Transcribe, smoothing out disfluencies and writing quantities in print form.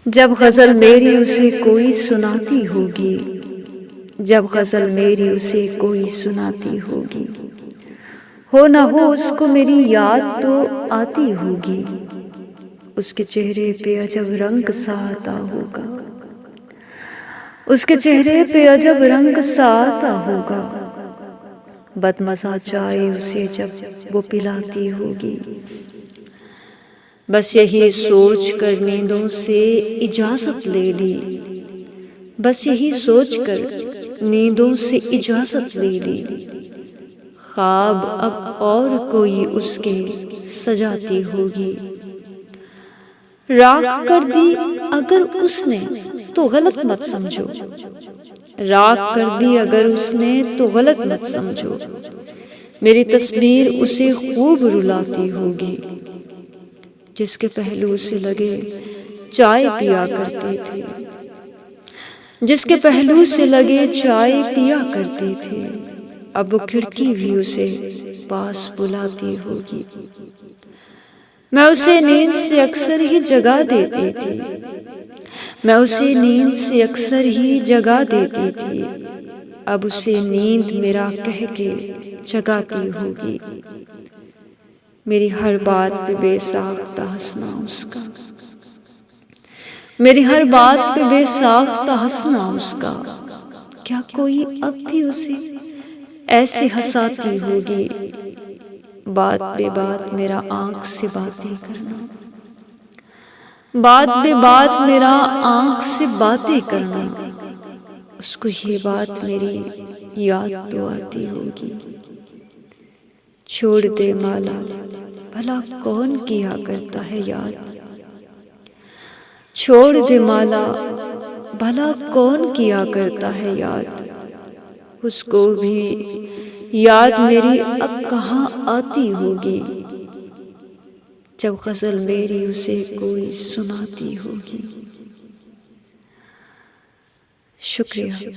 جب غزل میری اسے کوئی سناتی ہوگی، جب غزل میری اسے کوئی سناتی ہوگی، ہو نہ ہو اس کو میری یاد تو آتی ہوگی، اس کے چہرے پہ عجب رنگ سا آتا ہوگا، اس کے چہرے پہ عجب رنگ سا آتا ہوگا، بدمزہ چائے اسے جب وہ پلاتی ہوگی، بس یہی سوچ کر نیندوں سے اجازت لے لی، بس یہی سوچ کر نیندوں سے اجازت لے لی، خواب اب اور کوئی اس کے سجاتی ہوگی، راکھ کر دی اگر اس نے تو غلط مت سمجھو، راکھ کر دی اگر اس نے تو غلط مت سمجھو، میری تصویر اسے خوب رلاتی ہوگی، جس کے پہلو سے لگے چائے پیا کرتے تھے، جس کے پہلو سے لگے چائے پیا کرتے تھے، اب وہ کھڑکی بھی اسے پاس بلاتی ہوگی، میں اسے نیند سے اکثر ہی جگا دیتی تھی، میں اسے نیند سے اکثر ہی جگا دیتی تھی، اب اسے نیند میرا کہہ کے جگاتی ہوگی، میری ہر بات پہ بے ساختہ ہنسنا اس کا، میری ہر بات پہ بے ساختہ ہنسنا اس کا، کیا کوئی اب بھی اسے ایسے ہنساتی ہوگی، بات بے بات میرا آنکھ سے باتیں کرنا، بات بے بات میرا آنکھ سے باتیں کرنا، اس کو یہ بات میری یاد تو آتی ہوگی، چھوڑ دے مالا بھلا کون کیا کرتا ہے یاد، چھوڑ دے مالا بھلا کون کیا کرتا ہے یاد، اس کو بھی یاد میری اب کہاں آتی ہوگی، جب غزل میری اسے کوئی سناتی ہوگی۔ شکریہ۔